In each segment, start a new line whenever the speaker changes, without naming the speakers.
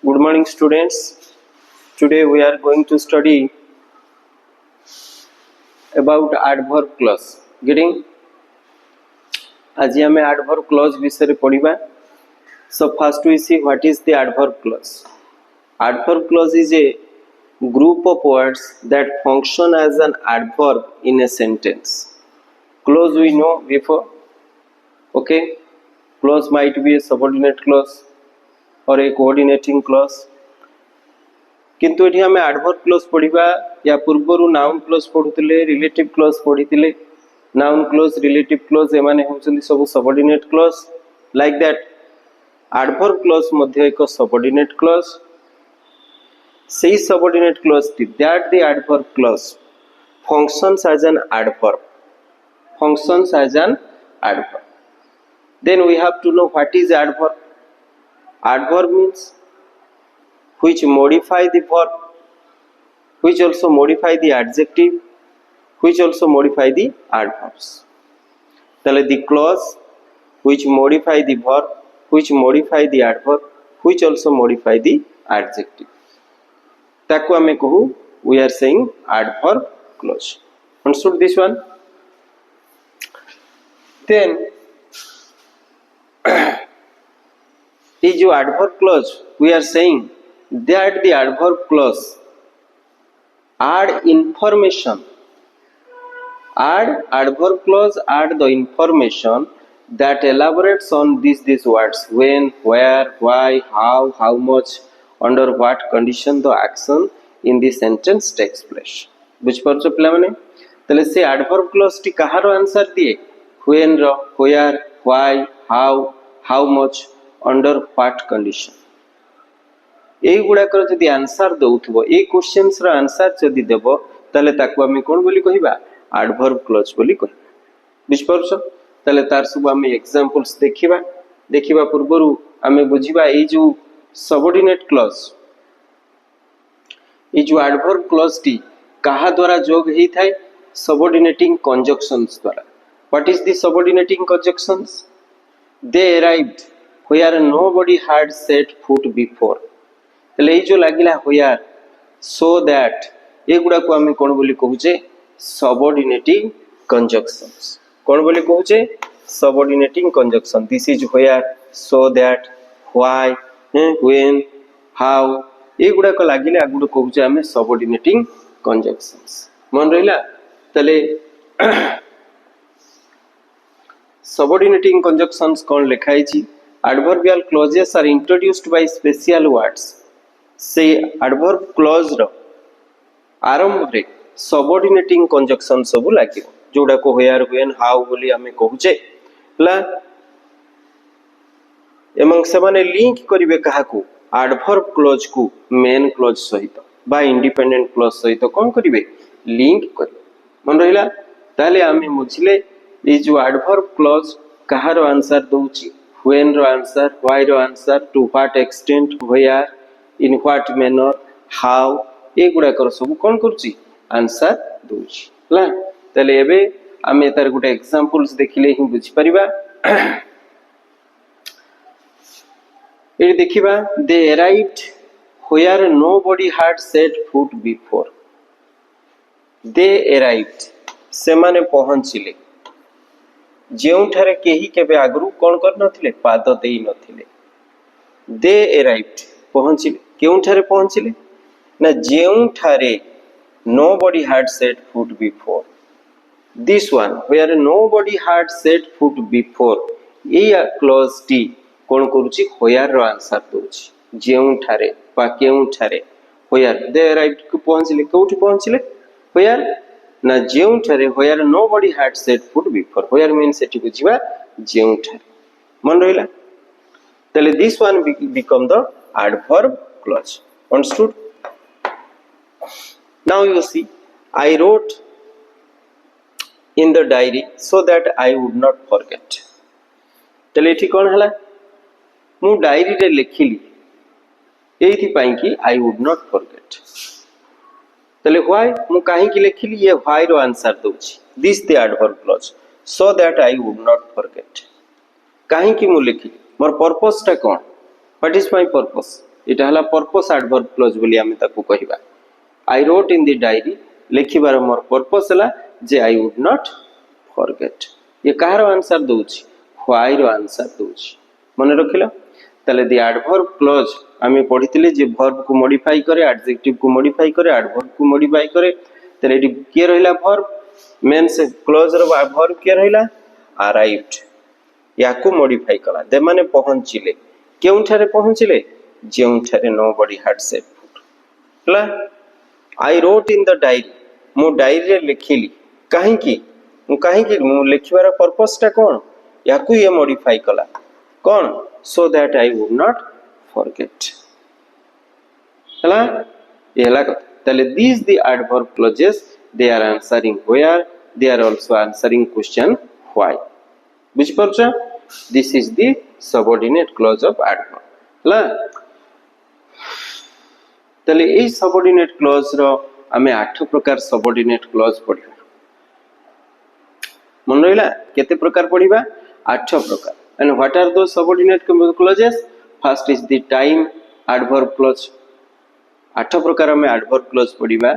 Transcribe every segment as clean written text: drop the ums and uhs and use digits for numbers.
Good morning, students. Today we are going to study about adverb clause. Getting? आज हमें adverb clause विषय पढ़िबा. So first we see what is the adverb clause. Adverb clause is a group of words that function as an adverb in a sentence. Clause we know before. Okay? Clause might be a subordinate clause or a coordinating clause. किंतु एठी हमें adverb clause पढ़िबा या पूर्वरु noun clause पढुतिले relative clause पढितिले noun clause relative clause एमाने होचंदी सब subordinate clause like that adverb clause मध्ये एक सबऑर्डिनेट क्लॉज सेही सबऑर्डिनेट क्लॉज टी that the adverb clause functions as an adverb. Then we have to know what is adverb. Adverb means which modify the verb, which also modify the adjective, which also modify the adverbs. Tale the clause which modify the verb, which modify the adverb, which also modify the adjective. Taku ame kahu we are saying adverb clause. Understood this one? Then is your adverb clause we are saying that the adverb clause add information, add adverb clause add the information that elaborates on these words: when, where, why, how much, under what condition the action in the sentence takes place. बुझ पारछो पिला माने तले से adverb clause टी कहारो answer दिए when रो, where, why, how much, under what condition. এই গুড়াকর যদি आंसर দউথবো এই क्वेश्चंस रो आंसर যদি দেব তাহলে তাকু আমি কোন বলি কহিবা adverb clause বলি কহিবা. বুঝ পারছো তাহলে তার সব আমি एग्जांपल्स देखिबा पूर्वरु আমি বুঝিবা এই যে सबऑर्डिनेट क्लॉज এই যে adverb clause टी কাহা দ্বারা যোগ হেই থাই सबऑर्डिनेटिंग कंजक्शंस द्वारा. What is the subordinating conjunctions? they arrived where nobody had set foot before. तले এই যে লাগিলা where, so that এগুড়া কো আমি কোন বলি কহুচে सबऑर्डिनेटिंग कंजक्शंस. কোন বলি কহুচে subordinating conjunction. This is where, so that, why, when, how এগুড়া কো লাগিলে আগুড় কহুচে আমি सबऑर्डिनेटिंग कंजक्शंस. মন রইলা? तले subordinating conjunctions कौन लिखाई छी? adverbial clauses are introduced by special words. से adverb clause रो आरंभ रे subordinating conjunction सब लागियो जोडा को where, when, how बोली हमें कहूचे ला एमंग सेमाने लिंक करिवे काहाकू adverb clause को main clause सहित बा independent clause सहित कौन करिवे लिंक करिवे. मन रहिला ताले हमें बुझिले ये जो adverb clause कहारो आंसर दउची when रो आंसर, why रो answer, to what extent, where, in what manner, how ए गुडा कर सब कोन करची आंसर दउची ला. तले एबे आमे तार गुटे एग्जांपल्स देखिले ही बुझि परिबा. ए देखिबा they arrived where nobody had set foot before. they arrived सेमाने पहुंचिले जेउठारे केही केबे आगरु कोन कर नथिले पाद देई नथिले. they arrived पहुंचिले केउठारे पहुंचिले ना जेउठारे nobody had set foot before. this one where nobody had set foot before ए क्लॉज टी कोन करूची where रो आंसर दोची जेउठारे बा केउठारे where. they arrived को पहुंचिले कोठी पहुंचिले where ना जेउठारे where nobody had set foot before. where means एटी बुझिबा जेउठारे. मन रहिला तले this one become the adverb clause. Understood? now you see I wrote in the diary so that I would not forget. तले एठी कोन हला मु डायरी रे लिखिली एथि पई कि I would not forget. तले why मु काहे कि लिखिली ये why रो आंसर दोची this the adverb clause so that I would not forget. काहे कि मु लिखिली मोर पर्पस टा कोन? What is my purpose? एटा हला पर्पस एडवर्ब क्लोज बोली आमे ताकू कहिबा I wrote in the diary लिखिबार मोर पर्पस हला जे आई वुड नॉट फॉरगेट ये कहार आंसर दोछि व्हाई रो आंसर दोछि मन रखिलो ताले द एडवर्ब क्लोज आमे पढितिले जे वर्ब को मॉडिफाई करे एडजेक्टिव को मॉडिफाई करे एडवर्ब को मॉडिफाई करे ताले एटी के रहिला वर्ब मेंस क्लोज रो वर्ब के रहिला अराइव्ड याकू मॉडिफाई कला दे माने पहुंचिले केउठारे पहुंचिले जेउठारे नोबडी हैड सेट फुट हला आई रोट इन द डायरी मो डायरी रे लिखिली काहे मु लिखिबार पर्पस टा कोन याकू ये मॉडिफाई कला कोन so that I would not forget हला ये हला ताले this the adverb clauses they are answering where they are also answering question why बुझ परछ this is the subordinate clause of adverb हला ताले ए सबऑर्डिनेट क्लॉज रो हमें 8 प्रकार सबऑर्डिनेट क्लॉज पढिबा मन रहिला केते प्रकार पढिबा 8 प्रकार and what are those subordinate clauses first is the time adverb clause 8 प्रकार में adverb clause पढिबा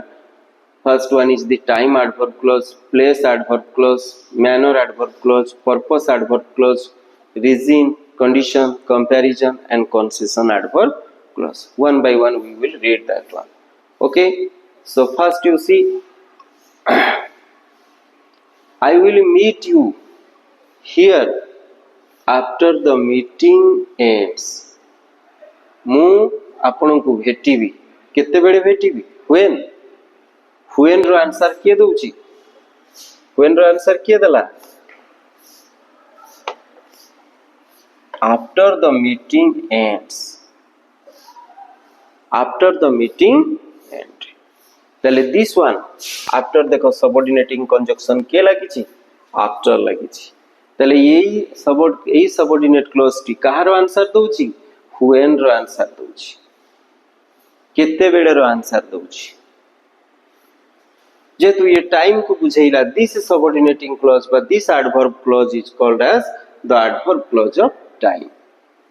first one is the time adverb clause place adverb clause manner adverb clause purpose adverb clause reason condition comparison and concession adverb clause one by one we will read that one okay so first you see I will meet you here after the meeting ends मु आपन को भेटिबी केते बेले भेटिबी when रो answer के दोउची when रो answer के देला after the meeting ends after the meeting end ताले this one after देखो सबऑर्डिनेटिंग कंजक्शन के लागिची after लागिची ताले यही सबऑर्डिनेट क्लॉज टी कहार आंसर दोउची when रो आंसर दोउची केते बेले रो आंसर दोउची जे तू ये टाइम को बुझैला दिस सबऑर्डिनेटिंग क्लॉज बा this adverb clause is called as the adverb clause of time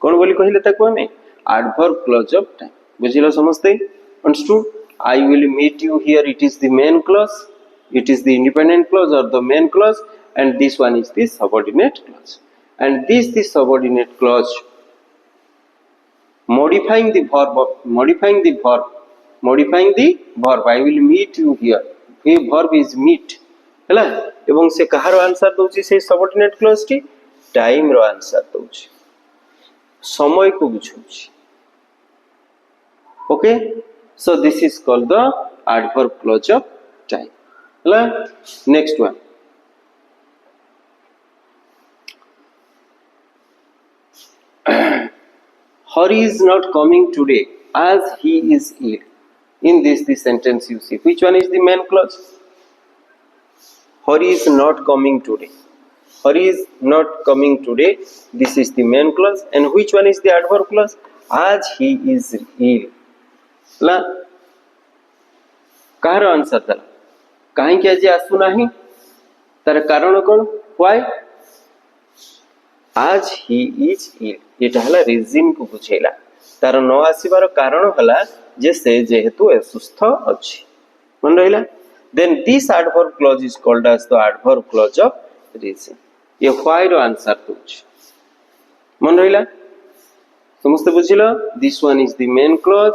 कोन बोली कहिले ताको हमें एडवर्ब क्लॉज ऑफ टाइम बुझिलो समझते understood I will meet you here it is the main clause it is the independent clause or the main clause and this one is the subordinate clause and this the subordinate clause modifying the verb I will meet you here ये verb is meet हैला एवं से कहार answer दोची से subordinate clause टी time रो answer दोची समय को बुझौची okay so this is called the adverb clause of time next one Hari is not coming today as he is ill in this sentence you see which one is the main clause Hari is not coming today Hari is not coming today this is the main clause and which one is the adverb clause as he is ill la kahar answer dala कहीं के जे आसु नाही तार कारण कोन why आज he is इल एटा हला reason को बुझेला तार न आसीबार कारण हला जे से जेहेतु असुस्थ अछि मन रहिला then this adverb clause is called as the adverb clause of reason ये व्हाई रो आंसर दोछ मन रहिला समस्त बुझिलो this one is the main clause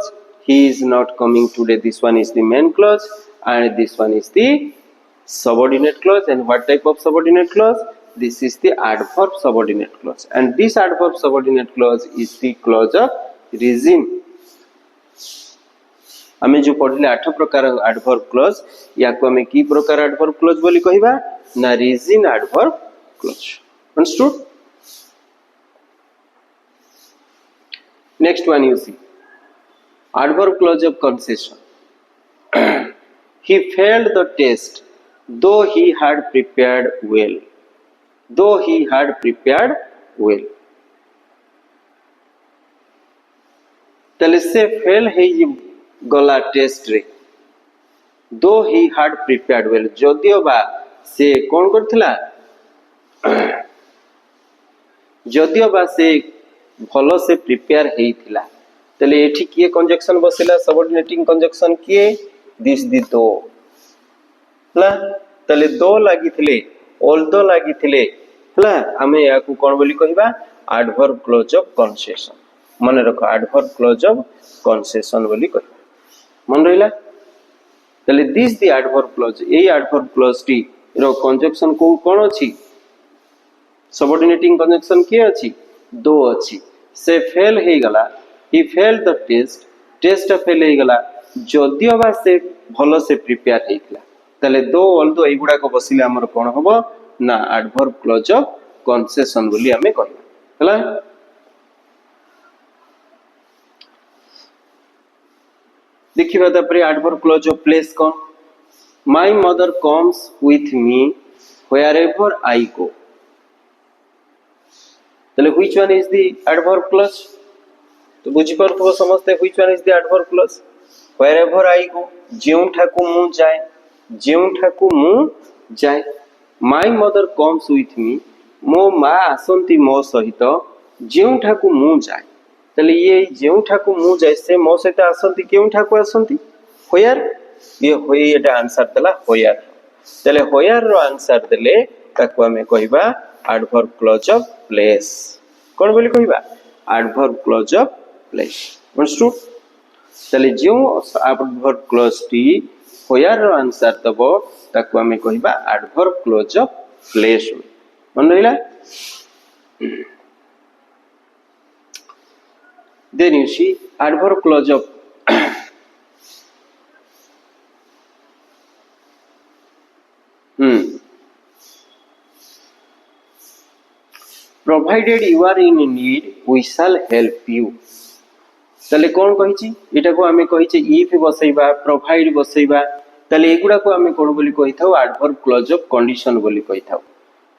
he is not coming today this one is the main clause and this one is the subordinate clause and what type of subordinate clause this is the adverb subordinate clause and this adverb subordinate clause is the clause of reason हमें जो पढ़ले 8 प्रकार adverb clause याको हमें की प्रकार adverb clause बोली कहिबा ना reason adverb clause understood next one you see adverb clause of concession He failed the test, though he had prepared well. Though he had prepared well. तले से फेल है ये गला टेस्ट रे though he had prepared well जदियो बा से कौन करथिला जदियो बा से भलो से प्रिपेयर हेइथिला तले एठी किए कंजक्शन बसिला सबऑर्डिनेटिंग कंजक्शन किए दिस दी दो हला तले दो लागिथिले ऑल्दो लागिथिले हला आमे याकू कोन बोली कहिबा एडवर्ब क्लोज ऑफ कंसेशन मन रखो एडवर्ब क्लोज ऑफ कंसेशन बोली कहिबा मन रहिला तले this the adverb clause a adverb clause टी रो कंजक्शन को कोन अछि सबऑर्डिनेटिंग कंजक्शन के अछि दो अछि से फेल हे गला ही फेल द टेस्ट फेल हे गला जदियो बा से भलो से प्रिपेयर हेइतला तले दो ऑल्दो एगुडा को बसिले हमर कोन हबो ना एडवर्ब क्लोज ऑफ कंसेशन बोली हमें कहबा हला देखिबा तापरे adverb clause of place cone my mother comes with me wherever I go तले which one is the adverb clause तो बुझी परथबो समझते which one is the adverb clause wherever I go जेउ ठाकू मु जाय my mother comes with me मो मां आसंती मो सहित जेउ ठाकू मु जाय तले ये जेउ ठाकू मु जाय से मो सहित आसंती केउ ठाकू आसंती where ये होय एटा आंसर देला where तले where रो आंसर देले ताकू हमें कहिबा एडवर्ब क्लोज ऑफ प्लेस कोन बोली कहिबा adverb clause of place understood तले जो एडवर्ब क्लोज टी where रो आंसर दबो ताकू हमें कहिबा एडवर्ब क्लोज ऑफ प्लेस मन रहिला then you see adverb clause of provided you are in need we shall help you तले कोन कहिछि एटा को हमें कहिछि if बसैबा provide बसैबा तले एगुडा को हमें कोन बोली कहिथाउ adverb clause of condition बोली कहिथाउ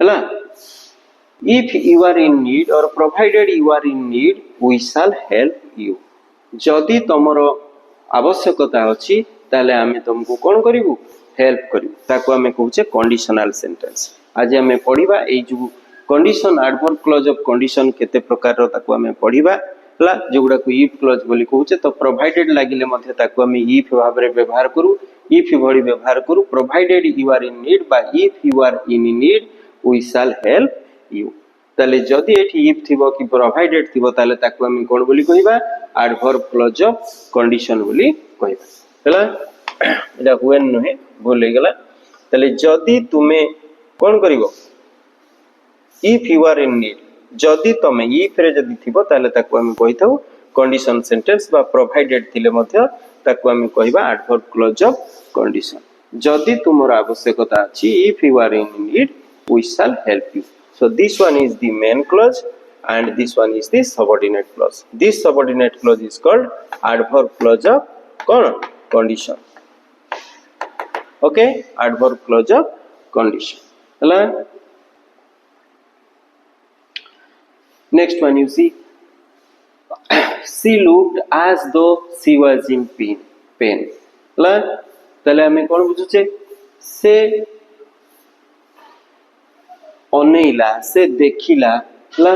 हला if you are in need or provided you are in need we shall help you जदि तमरो आवश्यकता अछि ताले हमें तुमको कोन करिवु हेल्प करिवु ताको हमें कहउछे कंडीशनल सेंटेंस आज हमें पढिबा ए जो condition adverb clause of condition केते प्रकार रो ताको हमें पढिबा हला जोगुडा को इफ क्लोज बोली कहउछे तो प्रोवाइडेड लागिले मध्ये ताको हमें इफ भाबरे व्यवहार करू इफ भଳି व्यवहार करू provided you are in need बा if you are in need we shall help you ताले जदि एठी इफ थिबो कि प्रोवाइडेड थिबो ताले ताको हमें कोन बोली कहिबा एडवर्ब क्लोज ऑफ कंडीशन बोली कहिबा हला एटा व्हेन नहे भूल गेला ताले जदि तुमे कोन करिवो if you are in need जदि तमे इफ रे जदि थिबो ताले ताको हमें कहिथाउ कंडीशन सेंटेंस बा प्रोवाइडेड थिले मध्ये ताको हमें कहिबा एडवर्ब क्लोज ऑफ कंडीशन जदि तुमर आवश्यकता अछि if you are in need we shall help you so this one is the main clause and this one is the subordinate clause this subordinate clause is called adverb clause of condition okay adverb clause of condition hela next one you see she looked as though she was in pain hela tale ame kon buझुचे से अनेला से देखिला हला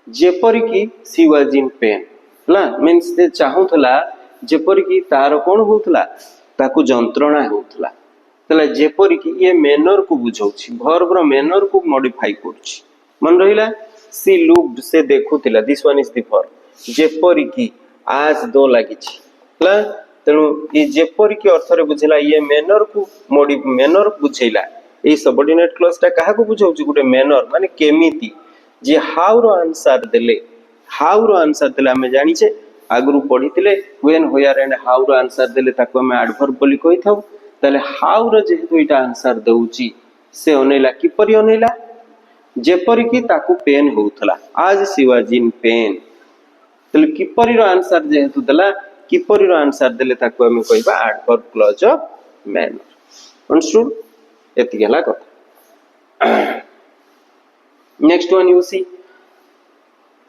जेपरि की she was in pen हला means से चाहुतला जेपरि की तार कोन होतला ताकू जंत्रणा होतला तले जेपरि की ये मैनर को बुझौछि वर्ब रो मैनर को मॉडिफाई करछि मन रहिला सी लुक्ड से देखुतिला this one is the verb जेपरि की आज दो लागिछि हला तेनु ये जेपरि की अर्थ रे बुझिला ये मैनर को मैनर बुझैला ए सबऑर्डिनेट क्लॉज ता काहा को बुझौछि गुटे मैनर माने केमिति जे हाउ रो आंसर देले हमें जानि छे आगरु पढितिले व्हेन वेयर एंड हाउ रो आंसर देले ताको हमें एडवर्ब बोली कहिथाउ तले हाउ रो जेहेतु इटा आंसर देउछि से अनेला किपरि अनेला जेपरि की ताकू पेन होउथला आज शी वाज इन पेन तले किपरि रो आंसर जेहेतु देला किपरि रो आंसर देले ताको हमें कहिबा adverb clause of manner understood एति गेला कथा next one you see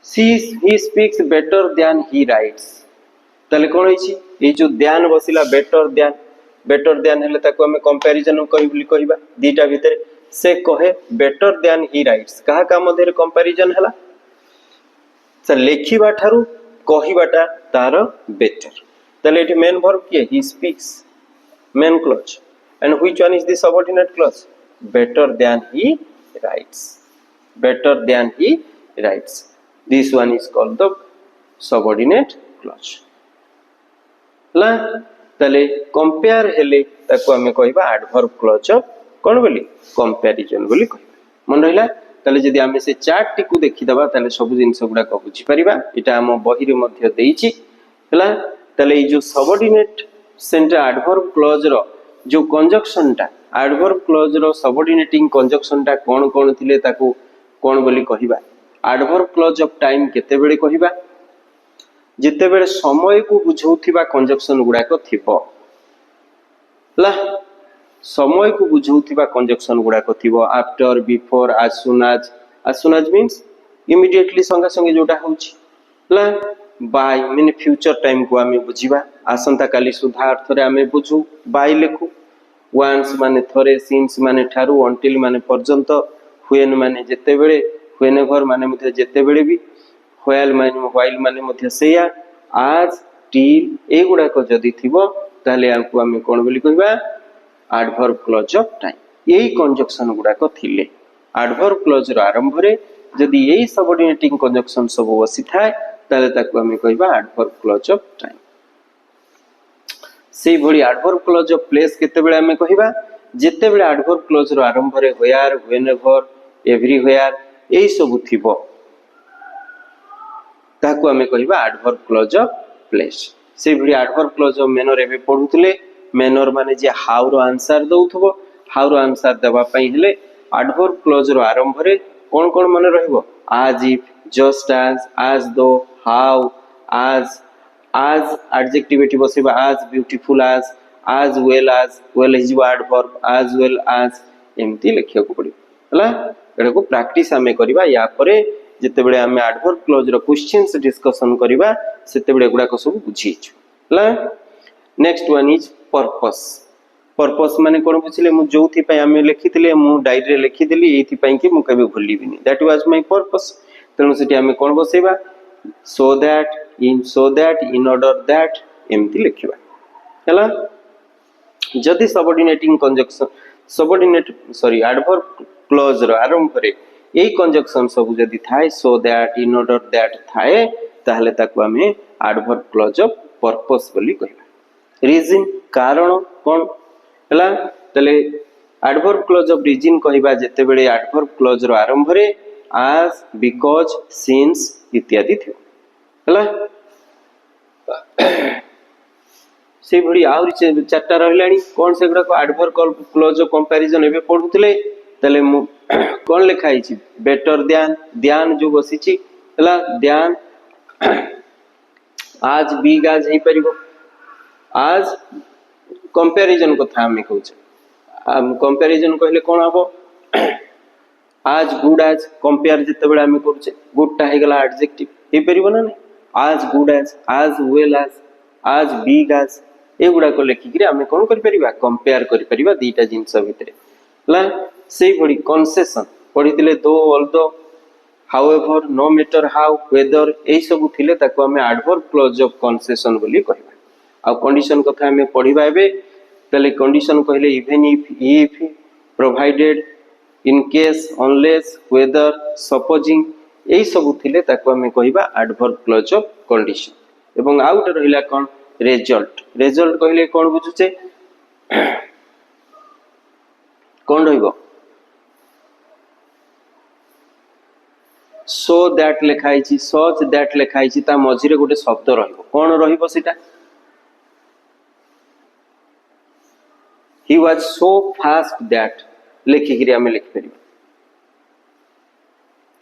he speaks better than he writes तले कोन होइछि ए जो ध्यान बसिला बेटर ध्यान हेले ताको हमें कंपैरिजन कहिबा दीटा भितर से कहे बेटर ध्यान ही राइट्स कहा का मध्ये कंपैरिजन हला से लेखिबा थारु कहिबाटा तार बेटर ताले एठी मेन वर्ब किए he speaks main clause and which one is the subordinate clause better than he writes this one is called the subordinate clause ला ताले कंपेयर हेले ताको हमें कहबा एडवर्ब क्लॉज ऑफ कोन बोली कंपैरिजन बोली कहबा मन रहिला ताले जदी हमें से चार्ट टी को देखि दबा ताले सब जिंस गुडा को बुझी परिबा एटा हम बही रे मध्य देइची हला ताले ई जो सबऑर्डिनेट सेंटर एडवर्ब क्लॉज रो जो कंजक्शन टा एडवर्ब क्लॉज रो सबऑर्डिनेटिंग कंजक्शन टा कोन कोन थिले ताको कोन बोली कहबा एडवर्ब क्लॉज ऑफ टाइम केते बेले कहबा जिते बेले समय को बुझौथिबा कंजक्शन गुडा को थिबो ला समय को बुझौथिबा कंजक्शन गुडा को थिबो after before as soon as means immediately संगे संगे जोटा होची ला बाय मीन फ्यूचर टाइम को हमें बुझिबा आसंता काली सुधा अर्थ रे हमें बुझू बाय लेखु वंस माने थरे सिंस माने ठारू अंटिल माने पर्यंत व्हेन माने जेते बेले व्हेनेवर माने मध्ये जेते बेले भी व्हाइल माने मध्ये सेया आज टिल ए गुडा को जदी थिबो ताले आंकु हमें कोन बोली कहबा एडवर्ब क्लॉज ऑफ टाइम यही कंजक्शन गुडा को थिले एडवर्ब क्लॉज रो आरंभ रे जदी यही सबऑर्डिनेटिंग कंजक्शन सब बसी थाए ताले ताको हमें कहबा एडवर्ब क्लॉज ऑफ टाइम सेही भली एडवर्ब क्लॉज ऑफ प्लेस केते बेले हमें कहबा जेते बेले एडवर्ब क्लॉज रो आरंभ रे वेयर व्हेनेवर एवरीवेयर एही सब थिबो ताको हमें कहबा एडवर्ब क्लॉज ऑफ प्लेस सेही भली एडवर्ब क्लॉज ऑफ मैनर एबे पढुतले मैनर माने जे हाउ रो आंसर दउथबो हाउ रो आंसर देबा पई हेले एडवर्ब क्लॉज रो आरंभ रे कोन कोन माने रहइबो as if just as though how as adjectivity बसेबा as beautiful as well is adverb as well as एमती लिखिया को पड़ी हला एडा को प्रैक्टिस हमें करबा या परे जते बेले हमें एडवर्ब क्लॉज रो क्वेश्चंस डिस्कशन करबा सेते बेले गुडा को सब बुझीछु हला नेक्स्ट वन इज पर्पस माने कोन बुझिले मु जोथि पय हमें लिखिथिले मु डायरी रे लिखिदिली एथि पय कि मु कबे भूलिबिनी दैट वाज माय पर्पस तनो सेठी हमें कोन बसेबा so that in order that एमति लिखिबा हला जदि एडवर्ब क्लॉज रो आरंभ रे एई कंजक्शन सब जदि थाए सो दैट इन ऑर्डर दैट थाए ताहले ताको हमें एडवर्ब क्लॉज ऑफ पर्पस बोली कहबा रीजन कारण कोन हला तले एडवर्ब क्लॉज ऑफ रीजन कहबा जते बेले एडवर्ब क्लॉज रो आरंभ रे as because since इत्यादि थियो हला से भली आउरी चारटा रहलानी कोन से गुडा को एडवर्ब क्लॉज ऑफ कंपैरिजन एबे पढुतले तले मु कोन लिखाई छी बेटर ध्यान जो बसिची हला ध्यान आज बिग आज हे परिबो आज कंपैरिजन कथा हमें कहूचे कंपैरिजन कहले कोन हबो आज गुड आज कंपेयर जते बेले हमें करूचे गुड टा हे गला एडजेक्टिव हे परिबो ना आज गुड आज वेल आज बिग आज ए गुडा को लेखि कि हमें कोन करि परिबा कंपेयर करि परिबा दीटा जिंस भितरे ला सेही बडी कंसेशन पढितिले though although however no matter how whether ए सब थिले ताको हमें एडवर्ब क्लॉज ऑफ कंसेशन बोली कहबा आ कंडीशन कथा हमें पढिबा एबे तले कंडीशन कहले even if provided in case unless whether supposing ए सब थिले ताको हमें कहबा एडवर्ब क्लॉज ऑफ कंडीशन एवं आउट रहिला कोन रिजल्ट कहले कोन बुझुचे कोन रहइबो सो दैट लिखाई छी सच दैट लिखाई छी ता मझिरे गोटे शब्द रहइबो कोन रहइबो सेटा he was so fast that लिखि कि हमें लिख परिबो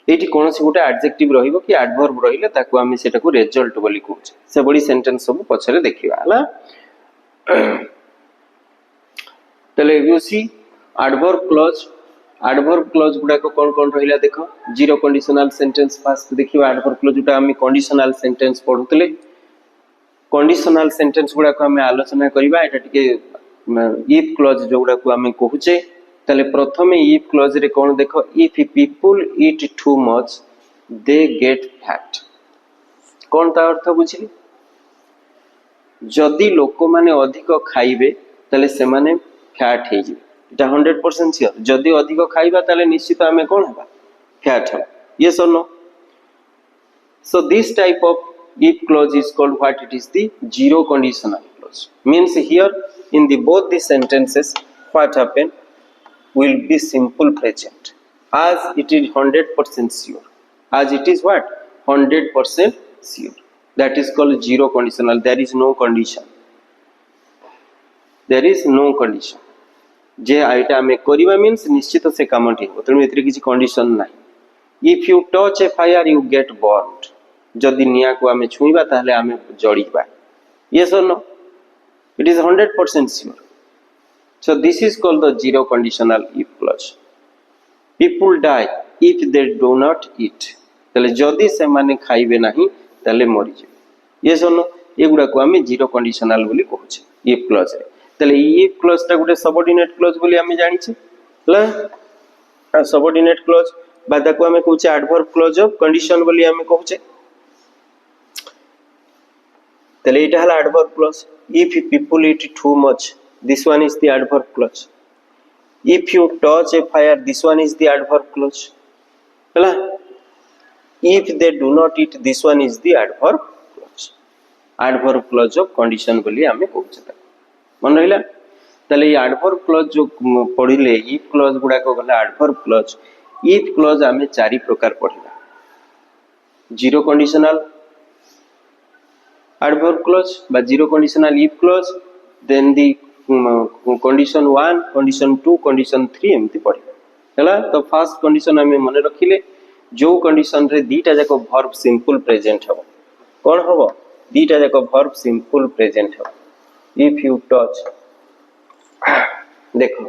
एठी कोनसी गोटे एडजेक्टिव रहिबो कि एडवर्ब रहिले ताको हमें सेटा को रिजल्ट बोली कहूछ से बडी सेंटेंस सब पछरे देखिबा हला तले यू सी एडवर्ब क्लॉज गुडा को कोन रहिला देखो जीरो कंडीशनल सेंटेंस फास्ट देखिबा एडवर्ब क्लॉज उटा हमें कंडीशनल सेंटेंस पढुतले कंडीशनल सेंटेंस गुडा को हमें आलोचना करिबा एटा टिके इफ क्लॉज जो गुडा को हमें कहूचे तले प्रथमे इफ क्लॉज रे कोन देखो if people eat too much they get fat कोन ता अर्थ बुझिली जदि लोक माने अधिक खाइबे ताले से माने फैट हे जिवे एटा 100% श्योर जदि अधिक खाइबा ताले निश्चित आमे कोन हेबा फैट हो यस और no so this type of if clause is called what it is the zero conditional clause means here in the both the sentences what happen will be simple present as it is 100% sure as it is what 100% sure that is called zero conditional there is no condition जे आइटा आमे करिबा means निश्चित से कामटी हो तेणु एथिरे किछि कंडीशन नाही if you touch a fire you get burned जदि निया को आमे छुईबा ताहले आमे जड़ीबा यस और no it is 100% sure so this is called the zero conditional if clause people die if they do not eat ताले जदि से माने खाइबे नाही ताले मरि जे यस और नो एगुडा को आमे जीरो कंडीशनल बोली कहूचे if clause रे ताले if clause ता गुटे सबऑर्डिनेट क्लॉज बोली आमे जानि छे ला सबऑर्डिनेट क्लॉज बादा को आमे कहूचे एडवर्ब क्लॉज ऑफ कंडीशन बोली आमे कहूचे ताले एटा हला adverb clause if people eat too much this one is the adverb clause if you touch a fire this one is the adverb clause हला if they do not eat this one is the adverb clause of condition बोली आमे कहूचे मन रहिला ताले ये adverb clause जो पढिले if clause गुडा को गला एडवर्ब क्लॉज if क्लॉज आमे चारि प्रकार पढिला zero conditional adverb clause by zero conditional if clause then the condition 1 condition 2 condition 3 एमती पढिबा हला तो फर्स्ट कंडीशन हमें मन रखिले जो कंडीशन रे दीटा जाको वर्ब सिंपल प्रेजेंट हबो कोन हबो दीटा जाको वर्ब सिंपल प्रेजेंट हबो if you touch देखो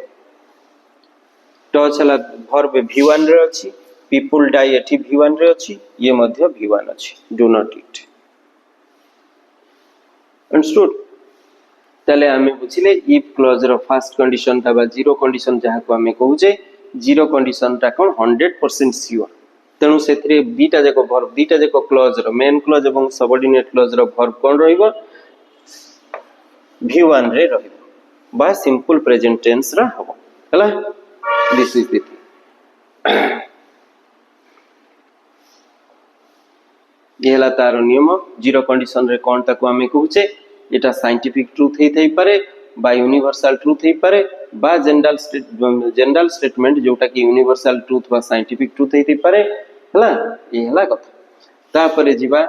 टच हला वर्ब v1 रे अछि people die एठी v1 रे अछि ये मध्य v1 अछि do not eat अंडरस्टूड ताले आमे बुझिले इफ क्लॉज रो फर्स्ट कंडीशन ता बा जीरो कंडीशन जहा को आमे कहूचे जीरो कंडीशन ता कोन 100% श्योर तेनु सेथरे बीटा जाको वर्ब बीटा जाको क्लॉज रो मेन क्लॉज एवं सबऑर्डिनेट क्लॉज रो वर्ब कोन रहइबो v1 रे रहइबो बा सिंपल प्रेजेंट टेंस रा हबो हला दिस इज इट येला तार नियम जीरो कंडीशन रे कोन ताको आमे कहूचे एटा साइंटिफिक ट्रुथ हे थई पारे बा यूनिवर्सल ट्रुथ हे पारे बा जनरल स्टेटमेंट जोटा कि यूनिवर्सल ट्रुथ बा साइंटिफिक ट्रुथ हे थई पारे हला ए हला कथा ता परे जीवा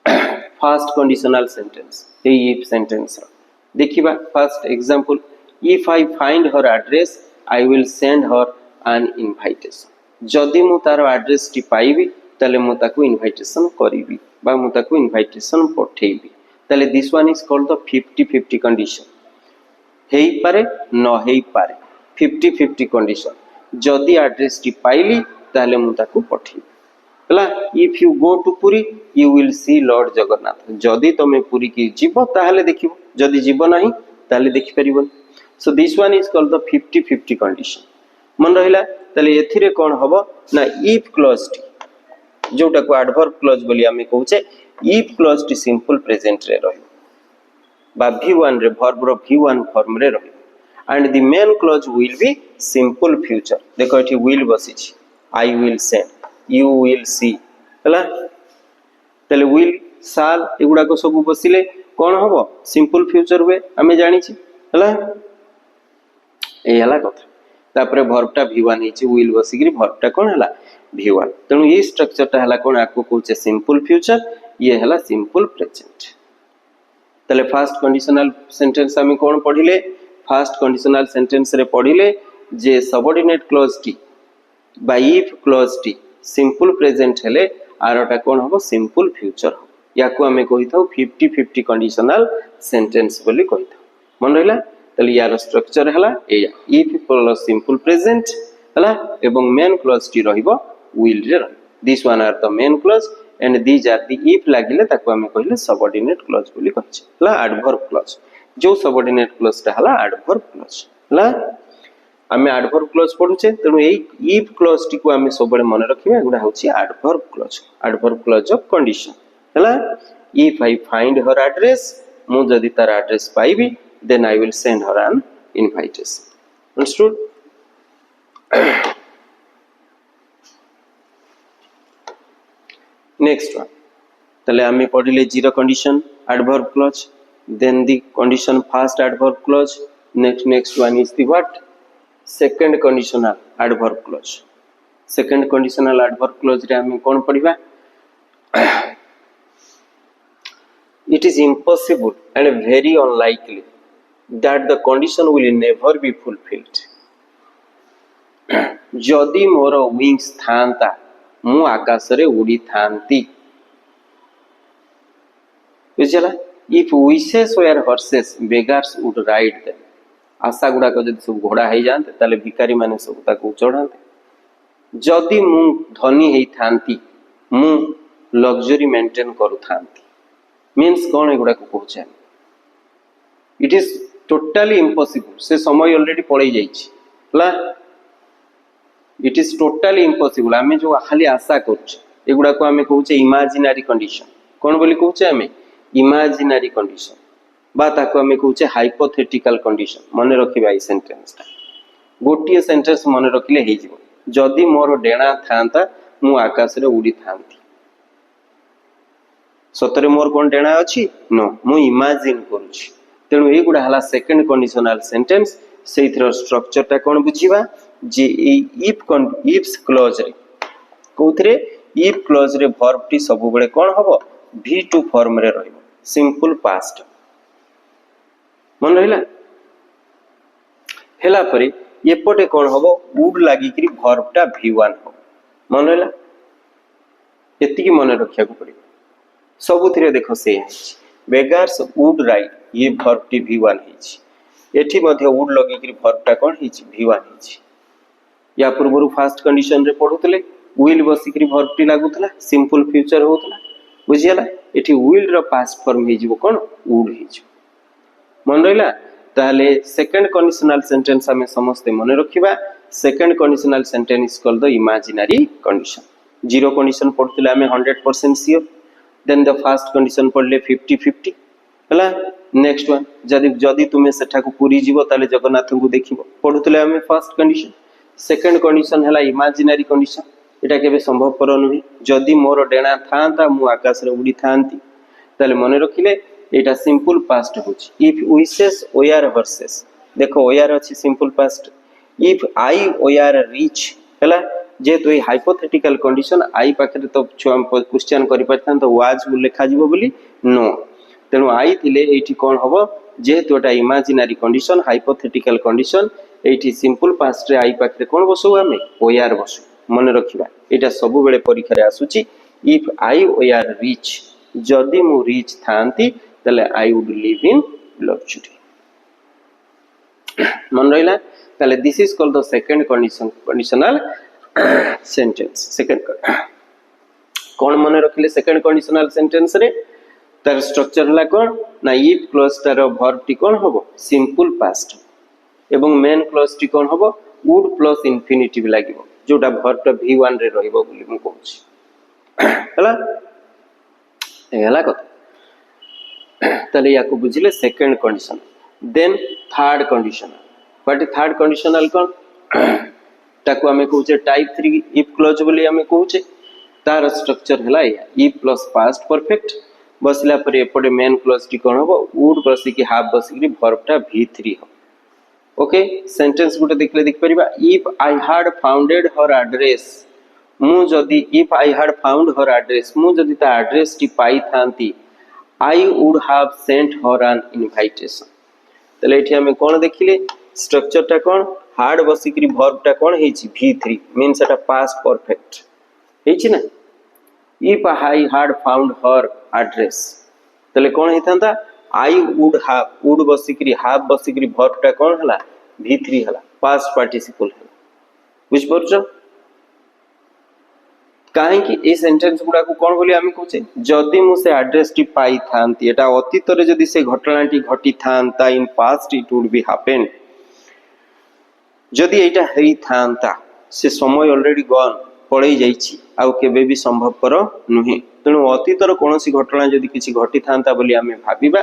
फर्स्ट कंडीशनल सेंटेंस ए इफ सेंटेंस देखिबा first example if I find her address I will send her an invitation जदि मु तार एड्रेस टी पाइबी ताले मु ताको इनविटेशन करिवि बा मु ताको इनविटेशन पठेइबि ताले this one is called the 50-50 condition हेई पारे न हेई पारे 50-50 कंडीशन जदि एड्रेस टी पाइली ताले मु ताको पठेइबि हला if you go to Puri you will see lord Jagannath जदि तमे पुरी की जीवो ताले देखिबो जदि जीवो नाही ताले देखि परिबो so this one is called the 50-50 condition मन रहिला ताले एथिरे कोन हबो ना इफ क्लॉज टी जोटा को एडवर्ब क्लॉज बोली आमे कहूचे इफ क्लॉज टी सिंपल प्रेजेंट रे रही बा v1 रे वर्ब रो v1 फॉर्म रे रही and the main clause will be simple future देखो एठी विल बसी छी आई विल सेंड यू विल सी हला तले विल शाल एगुडा को सब बसिले कोन हबो सिंपल फ्यूचर हुए आमे जानि छी हला ए हला कथा तापरे वर्ब टा v1 हिची विल बसिगिरी वर्ब टा कोन हला v1 तेनु ये स्ट्रक्चर टा हला कोन आको कहूचे सिंपल फ्यूचर ये हला सिंपल प्रेजेंट तले फर्स्ट कंडीशनल सेंटेंस आमे कोन पढिले फर्स्ट कंडीशनल सेंटेंस रे पढिले जे सबऑर्डिनेट क्लॉज टी बाय इफ क्लॉज टी सिंपल प्रेजेंट हेले आरोटा कोन हबो सिंपल फ्यूचर याको आमे कहिथाउ 50-50 कंडीशनल सेंटेंस बोली कहिथाउ मन रहला तले यार स्ट्रक्चर हला ए इफ प्लस सिंपल प्रेजेंट हला एवं मेन क्लॉज टी रहिबो will रे रही this one are the main clause and these are the if लागिले ताको हमें कहले सबऑर्डिनेट क्लॉज बोली कहछे हला एडवर्ब क्लॉज जो सबऑर्डिनेट क्लॉज ता हला एडवर्ब क्लॉज हला हमें एडवर्ब क्लॉज पढुचे तेनु एई इफ क्लॉज टी को हमें सबले मन रखिबा गुडा होची एडवर्ब क्लॉज ऑफ कंडीशन हला if I find her address मु जदि तार एड्रेस पाइबी then I will send her an invitation understood next one तले आम्ही पढ़िले zero condition adverb clause then the condition first adverb clause next one is the what second conditional adverb clause second conditional adverb clause रे आम्ही कोन पढ़िबा it is impossible and very unlikely that the condition will never be fulfilled जदि मोर wings थांता मु आकाश रे उड़ी थांती बुझला if wishes were horses beggars would ride them आशा गुडा को जदि सब घोड़ा हे जानते ताले भिखारी माने सब ताको चढ़ाते जदि मु धनी हे थांती मु लग्जरी मेंटेन करू थांती मीन्स कौन एगुड़ा को कहचे इट इज टोटाली इम्पॉसिबल से समय ऑलरेडी पड़े जाइला इट इज टोटाली इम्पॉसिबल आमे जो खाली आशा करूचे एगुड़ा को आमे कहूचे इमेजिनरी कंडीशन कौन बोली कहूचे आमे इमेजिनरी कंडीशन बा ताको आमे कहूचे हाइपोथेटिकल कंडीशन मन रखिबा ई सेंटेंस ता गोटिए सेंटेंस मन रखिले हे जिवो जदी मोर डेणा थांता मु आकाश रे उड़ी थांती सतरे मोर कोन डेणा अछि नो मु इमेजिन करूची तेनु ए गुडा हला सेकंड कंडीशनल सेंटेंस सेथर स्ट्रक्चर ता कोन बुझीबा जे इफ क्लॉज रे कोथरे इफ क्लॉज रे वर्ब टी सब बेले कोन हबो V2 फॉर्म रे रहइबो सिंपल पास्ट मन रहिला हेला परे एपटे कोन हबो वुड लागि करी वर्ब टा V1 हो मन रहिला एति की मन रखिया को पड़ी सबुथिरे देखो से बेगार्स वुड राइड ये वर्ब टी V1 हिची एठी मध्ये वुड लगी कि वर्ब टा कोन हिची V1 हिची या पूर्वरु फर्स्ट कंडीशन रे पढुतले विल बसी कि वर्ब टी लागुतला सिंपल फ्यूचर होतला बुझियला एठी विल रो पास्ट फॉर्म हिजिबो कोन वुड हिजिबो मन रहिला ताले सेकंड कंडीशनल सेंटेंस हमें समस्त मन रखिबा second conditional sentence is called the imaginary condition zero condition पढुतले हमें 100% sure then the first condition पढ़ले 50-50 हला नेक्स्ट वन जदि तुम्हें सेठा को पूरी जीवो ताले जगन्नाथ को देखिबो पढुतले हमें फर्स्ट कंडीशन सेकंड कंडीशन हला इमेजिनरी कंडीशन एटा केबे संभव पर नुही जदि मोर डेणा थांता मु आकाश रे उड़ी थांती ताले मने रखिले एटा सिंपल पास्ट होची इफ विशेष वेयर हॉर्सेस देखो वेयर अछि simple past if I were rich हला जेतु ए हाइपोथेटिकल कंडीशन आई पाखरे तो क्वेश्चन करि परथान तो वाज लिखा जीवो बोली नो तेनु आई थिले एठी कोन हबो जेतु एटा इमेजिनरी कंडीशन हाइपोथेटिकल कंडीशन एठी सिंपल पास्ट रे आई पाखरे कोन बसो हमें ओयार बसो मन रखिबा एटा सब बेले परीक्षा रे आसुची इफ आई ओयार रिच जदि मु रिच थांती तले आई वुड लिव इन लग्जरी मन रहिला तले this is called the second conditional sentence second कौन मन रखिले सेकंड कंडीशनल सेंटेंस रे तार स्ट्रक्चर हला कोन ना इफ क्लॉज तार वर्ब टी कोन होबो सिंपल पास्ट एवं मेन क्लॉज टी कोन होबो वुड प्लस इंफिनिटिव लागिबो जोटा वर्ब टा V1 रे रहइबो बोली मु कहूची हला एला कथा तले याको बुझिले second condition then third condition what is third conditional कोन ताको हमें कहूचे टाइप 3 इफ क्लॉज बोली हमें कहूचे तार स्ट्रक्चर हला इफ प्लस पास्ट परफेक्ट बसला पर एपटे मेन क्लॉज टी कोन हो वुड बसी की हाफ बसी की वर्ब टा V3 हो ओके सेंटेंस गुटे देखले देख परिबा if I had founded her address मु जदी if I had found her address मु जदी ता एड्रेस टी पाई थांती I would have sent her an invitation तले एठी हमें कोन देखिले स्ट्रक्चर टा कोन हार्ड बसिकरी वर्ब टा कोन हेची V3 मींस एटा पास्ट परफेक्ट हेची ना if I had found her address तले कोन हेथांता आई वुड हैव वुड बसिकरी हैव बसिकरी वर्ब टा कोन हला V3 हला पास्ट पार्टिसिपल हला बुझ परछ काहे कि ए सेंटेंस गुडा को कोन बोली आमी कहूचे जदी मु से एड्रेस टी पाई थांती एटा अतीत रे जदी से घटनाटी घटी थांता in past it would be happened जदि एटा हेई थांता से समय ऑलरेडी गॉन पळई जाईची आ केबे भी संभव पर नुहे तेणु अतीतर कोनोसी घटना जदि किछि घटी थांता बोली आमे भाबिबा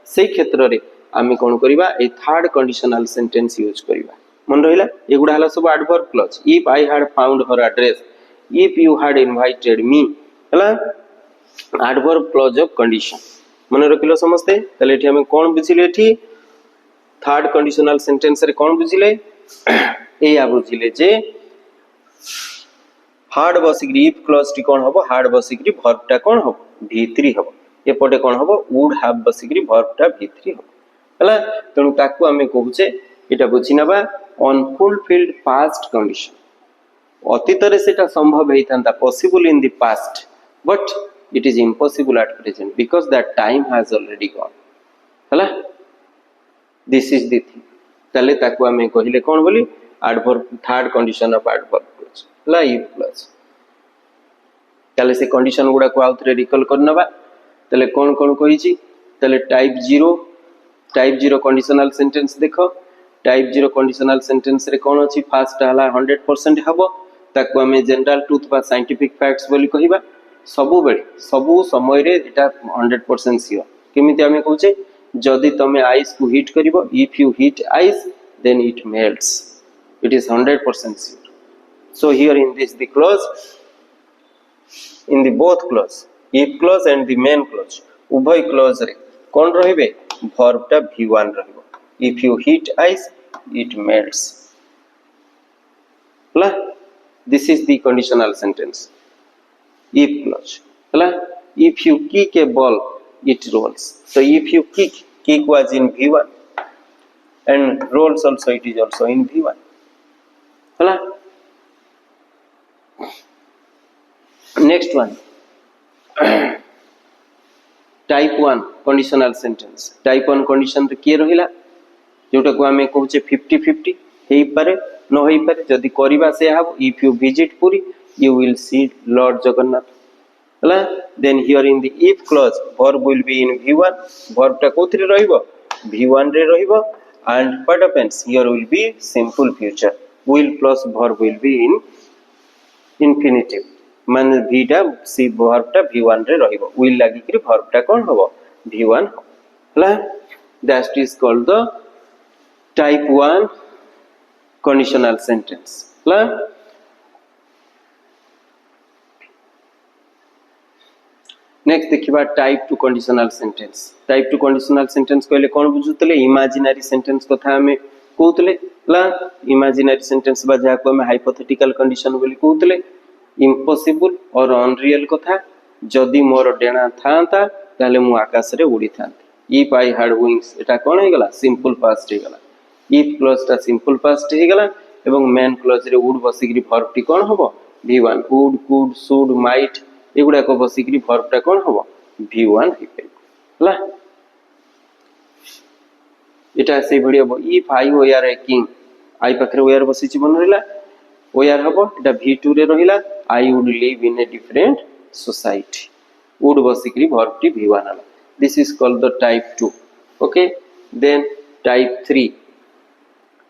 से क्षेत्र रे आमे कोन करिबा ए थर्ड कंडीशनल सेंटेंस यूज करिबा मन रहिला एगुडा हला सब adverb clause if I had found her address if you had invited me हला एडवर्ब क्लॉज ऑफ कंडीशन मन रखिलो समझते तले एठी हमें कोन बुझिले एठी थर्ड कंडीशनल सेंटेंस रे कोन बुझिले ए आ बुझिले जे हार्ड बसिकरी इफ क्लॉज टी कोन हबो हार्ड बसिकरी वर्ब टा कोन हबो v3 हबो एपटे कोन हबो वुड हैव बसिकरी वर्ब टा v3 हबो हला तणु ताकू हमें कहूचे एटा बुझिनबा अनफुलफिल्ड पास्ट कंडीशन अतीत रे सेटा संभव हेइतांता possible in the past but it is impossible at present because that time has already gone हला this is the thing तले ताकू हमें कहिले कोन बोली adverb third condition of adverb clause हला इफ क्लॉज तले से कंडीशन गुडा को आउथरे रिकॉल करनबा तले कोन कोन कहिची तले टाइप 0 कंडीशनल सेंटेंस देखो टाइप 0 कंडीशनल सेंटेंस रे कोन अछि फर्स्ट हला 100% हबो ताकू हमें जनरल ट्रुथ बा साइंटिफिक फैक्ट्स बोली कहिबा सबु बेले सबु समय रे एटा 100% सियोर केमिति हमें कहूचे जदि तमे आइस को हीट करिवो if you heat ice then it melts it is 100% sure so here in this the clause in the both clause if clause and the main clause उभय क्लॉज रे कोन रहिबे वर्ब टा v1 रहिबो if you heat ice it melts हला this is the conditional sentence if clause hela if you kick a ball it rolls so if you kick was in v1 and rolls also it is also in v1 hela next one type 1 conditional sentence type 1 condition रे के रहिला जोटा को हमें कहूचे 50-50 हेई पारे न हेई पारे जदी करिबा से हाब if you visit puri you will see Lord Jagannath हला then here in the if clause verb will be in v1 verb टा कोथरे रहिबो v1 रे रहिबो and what happens here will be simple future will plus verb will be in infinitive माने v टा सी verb टा v1 रे रहिबो will लागि कि verb टा कोन होबो v1 हला that is called the type 1 conditional sentence हला नेक्स्ट देखिबा type 2 conditional sentence type 2 conditional sentence कहले कोन बुझुतले इमेजिनरी सेंटेंस कथा हमें कहउतले ला इमेजिनरी सेंटेंस बा जा को हमें हाइपोथेटिकल कंडीशन बोली कहउतले इम्पॉसिबल और अनरियल कथा जदी मोर डेना थांता ताले मु आकाश रे उड़ी थांती इफ आई हैड विंग्स एटा कोन हे गला सिंपल पास्ट हे गला इफ क्लॉज ता सिंपल पास्ट हे गला एवं मेन क्लॉज रे वुड बसिकरी वर्ब टी कोन हबो v1 would could should might एगुडा को बसिकरी वर्ब टा कोन हबो v1 हे हला एटा से बडी हबो if I were a king I पकरे वेयर बसिची बन रहिला वेयर हबो एटा v2 रे रहिला I would live in a different society would बसिकरी वर्ब टी v1 हला this is called the type 2 okay then type 3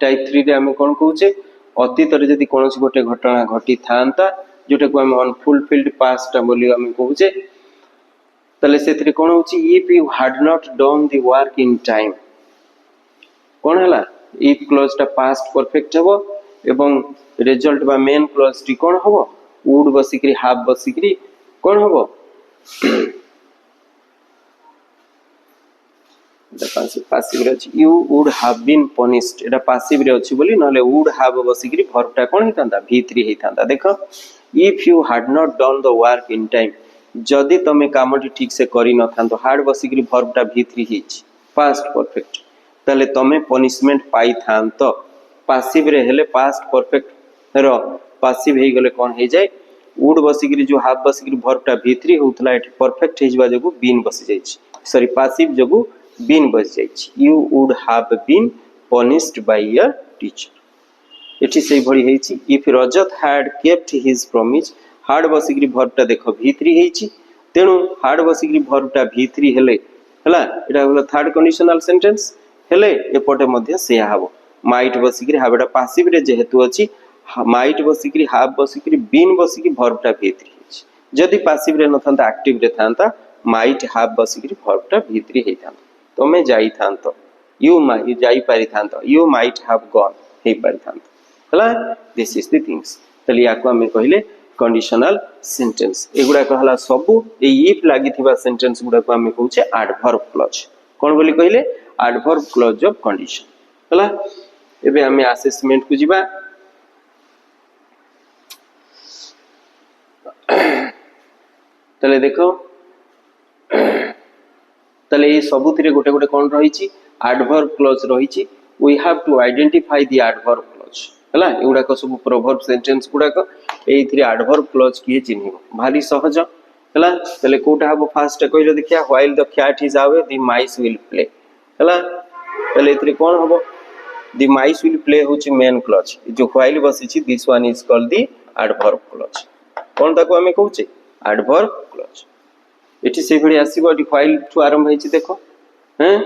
रे हम कोन कहूचे अतीत रे जदी कोनोसी गोटे घटना घटी थांता जोटा को हम अनफुलफिल्ड पास्ट बोली हम कहूचे तले सेथरे कोन होची if you had not done the work in time कोन हला इफ क्लॉज टा पास्ट परफेक्ट हबो एवं रिजल्ट बा मेन क्लॉज टी कोन हबो वुड बसिकरी हैव बसिकरी कोन हबो द पासिव रे अछि you would have been punished एटा पासिव रे अछि बोली नले वुड हैव बसिकरी वर्ब टा कोन हितांता v3 हितांता देखो if you had not done the work in time जदी तमे कामटी ठीक से करी न थांतो हार्ड बसिकरी वर्ब टा v3 हिच पास्ट परफेक्ट तले तमे पनिशमेंट पाई थांतो पासिव रे हेले पास्ट परफेक्ट रो पासिव हे गले कोन हे जाय वुड बसिकरी जो हैव बसिकरी वर्ब टा v3 होतला एठी परफेक्ट हिजबा जगु बीन बसि जायछि सॉरी पासिव जगु बीन बस जायछि you would have been punished by your teacher एठी सेही भଳି हेछि if Rajat had kept his promise had बसिकरी वर्ब टा देखो v3 हेछि तेनु हार्ड बसिकरी वर्ब टा v3 हेले हला एटा होला थर्ड कंडीशनल सेंटेंस हेले एपटे मध्ये सेया हबो माइट बसिकरी हैव एटा पासिव रे जेहेतु अछि माइट बसिकरी हैव बसिकरी बीन बसिकरी वर्ब टा v3 हेछि जदी पासिव रे नथांता एक्टिव रे थांता माइट हैव बसिकरी वर्ब टा v3 हेतांता तमे जाई थांतो यू माइट जाई पारि थांतो यू माइट हैव गॉन हे पारि थांतो हला दिस इज द थिंग्स तले याको हमें कहले कंडीशनल सेंटेंस एगुडा कहला सबु ए इफ लागि थिबा सेंटेंस गुडा को हमें कहूचे एडवर्ब क्लॉज कोन बोली कहले एडवर्ब क्लॉज ऑफ कंडीशन हला एबे हमें असेसमेंट को जिबा तले देखो तले ये सबुथिरे गोटे गोटे कोन रहिछि एडवर्ब क्लॉज रहिछि we have to identify the adverb clause हला एगुडा को सब प्रोवर्ब सेंटेंस गुडा को एथिरे एडवर्ब क्लॉज किए चिन्हिबो भारी सहज हला तले कोटा हबो फास्ट कहिलो देखिया while the cat is away the mice will play हला तले एथिरे कोन हबो द माइस विल प्ले होछि मेन क्लॉज जो व्हाइल बसिछि this one is called the adverb clause कोन ताको हमें कहूचे एडवर्ब क्लॉज एठी से भली आसीबो एठी व्हाइल टू आरंभ हेछि देखो हैं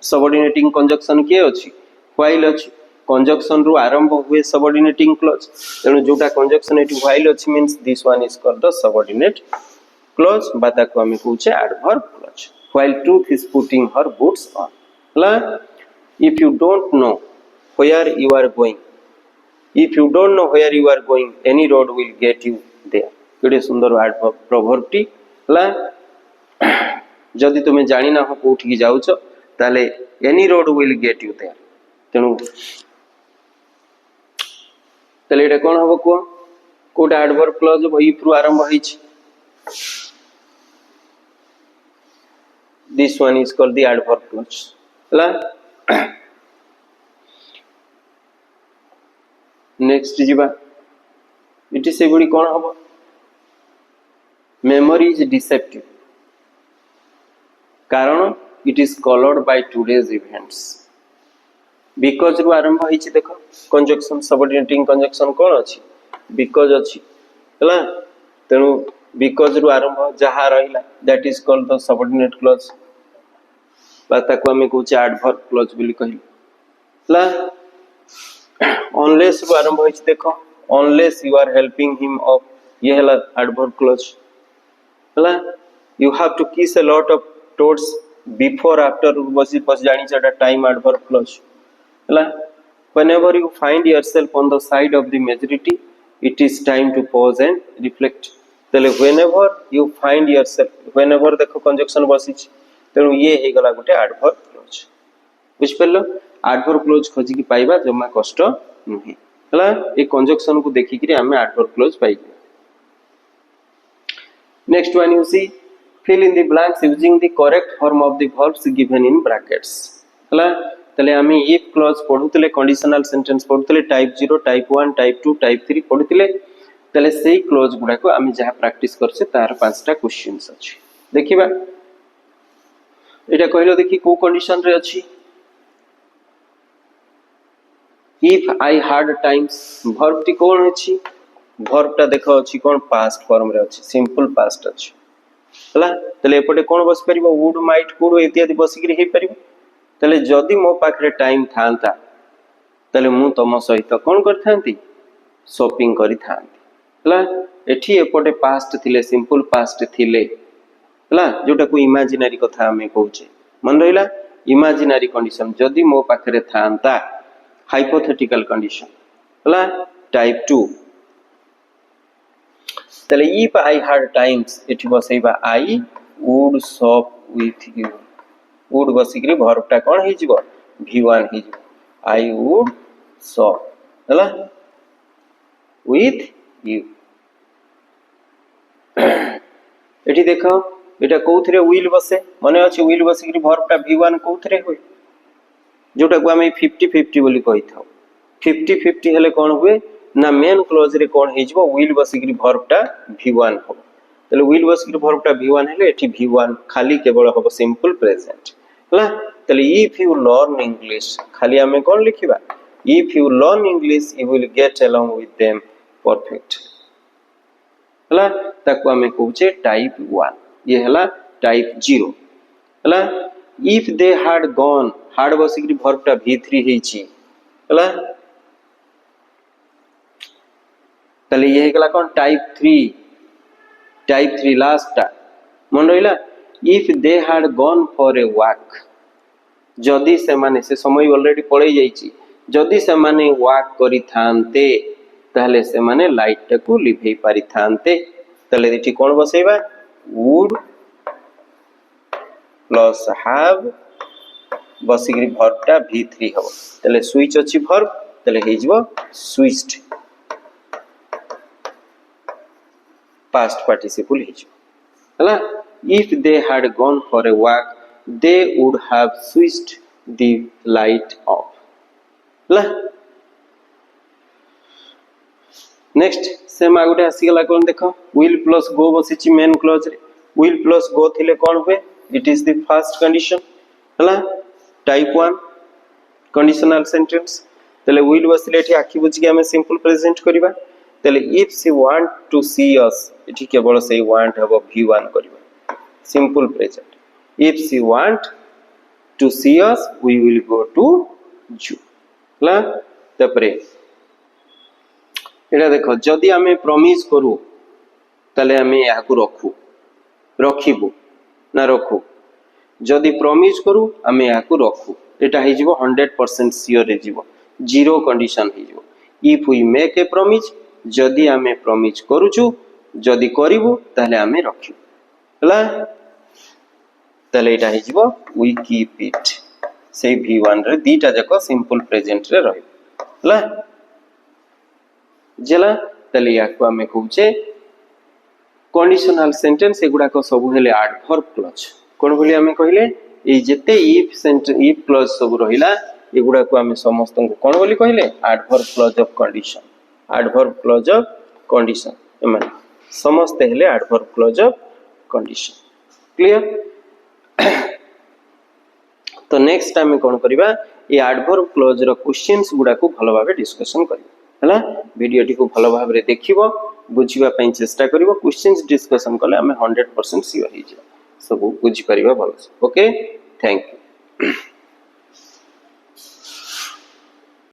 सबऑर्डिनेटिंग कंजक्शन के अछि व्हाइल अछि कंजक्शन रु आरंभ हुए सबऑर्डिनेटिंग क्लॉज तेनु जोटा कंजक्शन एठी व्हाइल अछि means this one is called the subordinate clause बाता को हमें कहूचे adverb clause while truth is putting her boots on ला if you don't know where you are going if you don't know where you are going any road will get you there केडे सुंदर adverb proverb T ला जदि तुम जानी ना हो कोठी की जाउछ ताले any road will get you there तेनु ताले एटा कोन हबो को कोटा एडवर्ब क्लॉज इफ रु आरंभ होइछि this one is called the adverb clause ला नेक्स्ट जीवा इट से गुडी कोन हबो memory is deceptive कारण it is colored by today's events because रु आरंभ होइछि देखो कंजक्शन सबऑर्डिनेटिंग कंजक्शन कोन अछि because अछि हला तेनु because रु आरंभ जहा रहिला that is called the subordinate clause बाता को हमें कहूचे एडवर्ब क्लॉज बोली कहिला हला unless रु आरंभ होइछि देखो unless you are helping him of ये हला एडवर्ब क्लॉज हला you have to kiss a lot of toads before after बसी बस जानी छटा टाइम एडवर्ब क्लॉज हला whenever you find yourself on the side of the majority it is time to pause and reflect तले whenever you find yourself whenever देखो conjunction बसी तेनु ये हे गला गोटे एडवर्ब क्लॉज बुझ परलो एडवर्ब क्लॉज खोजी की पाइबा जम्मा कष्ट नही हला ए कंजक्शन को देखि कि हमें एडवर्ब क्लॉज पाइ Next one you see fill in the blanks using the correct form of the verbs given in brackets हला तले हमें if clause पढुतले conditional sentence पढुतले type 0 type 1 type 2 type 3 पढुतले तले सेही clause गुडा को हमें जहा प्रैक्टिस करसे तार पांचटा क्वेश्चंस अछि देखिबा एटा कहलो देखि को कंडीशन रे अछि if I had times verb टी कोन अछि वर्ब टा देखो अछि कोन पास्ट फॉर्म रे अछि सिंपल पास्ट अछि हला तले एपटे कोन बस परिबो वुड माइट कुड इत्यादि बसिकरी हे परिबो तले जदी मो पाखरे टाइम थांता तले मु तम सहित कोन करथांती शॉपिंग करी थांती हला एठी एपटे पास्ट थिले सिंपल पास्ट थिले हला जोटा को इमेजिनरी कथा हमें कहूचे मन रहिला इमेजिनरी कंडीशन जदी मो पाखरे थांता हाइपोथेटिकल कंडीशन हला टाइप 2 तले if I had times एठी बसैबा I would shop with you would बसिकरी verb टा कोन हे जिवो v1 हे जिवो I would shop हला with you एठी देखो एटा कोउथरे will बसे माने अछि will बसिकरी verb टा v1 कोउथरे होय जोटा को हमें 50-50 बोली कहि थाउ 50-50 हेले कोन हुए ना मेन क्लॉज रे कोन हे जिवो will बसिकरी verb टा v1 हो तले will बसिकरी verb टा v1 हेले एठी v1 खाली केवल हो सिंपल प्रेजेंट हला तले if you learn english खाली हमें कोन लिखिबा if you learn english you will get along with them perfect हला ताको हमें कहूचे टाइप 1 ये हला टाइप 0 हला if they had gone had बसिकरी verb टा v3 हेची हला तले ये गला कोन टाइप 3 लास्ट टा मन रहिला if they had gone for a walk जदि से माने से समय ऑलरेडी पड़े जाइए जदि से माने वॉक करी थांते ताहले से माने लाइट टा को लिभेई पारि थांते ताहले एठी कोन बसेबा वुड प्लस हैव बसिकरी वर्ब टा v3 हबो ताहले स्विच अछि वर्ब ताहले हे जिवो स्विच्ड पास्ट पार्टिसिपल हे जिवो हला if they had gone for a walk they would have switched the light off ला नेक्स्ट सेम आगुटे आसी गला कोन देखो will plus go बसिची मेन क्लॉज रे will plus go थिले कोन हुए it is the first condition हला टाइप 1 कंडीशनल सेंटेंस तले will बसिले एठी आखि बुझी के हमें सिंपल प्रेजेंट करबा तले if she want to see us एठी केवल से वांट हबो v1 करबा simple present if she want to see us we will go to zoo ला तपरे एटा देखो जदी हमें प्रॉमिस करू तले हमें या को रखिबो ना रखू जदी प्रॉमिस करू हमें या को रखू एटा हे जिवो 100% श्योर रे जिवो जीरो कंडीशन हे जिवो if we make a promise जदी हमें प्रॉमिस करूछु जदी करिवो तले हमें रखिबो ला तले एटा हे जिवो वी कीप इट से v1 रे दीटा जको सिंपल प्रेजेंट रे रही ला जला तले या को हमें कहूचे कंडीशनल सेंटेंस एगुडा को सब हेले एडवर्ब क्लॉज कोन बोली हमें कहिले ए जेते इफ सेंटेंस इफ क्लॉज सब रहिला एगुडा को हमें समस्त को कोन बोली कहिले adverb clause of condition adverb clause of condition एमन समस्त हेले adverb clause of condition clear तो नेक्स्ट टाइम कौन करबा ये एडवर्ब क्लॉज रो क्वेश्चंस गुडा को भलो भाबे डिस्कशन करबा हला वीडियो टी को भलो भाबे देखिबो बुझिबा पई चेष्टा करिवो क्वेश्चंस डिस्कशन करले हमें 100% श्योर हो जाय सब बुझि परिबा भलो ओके थैंक यू।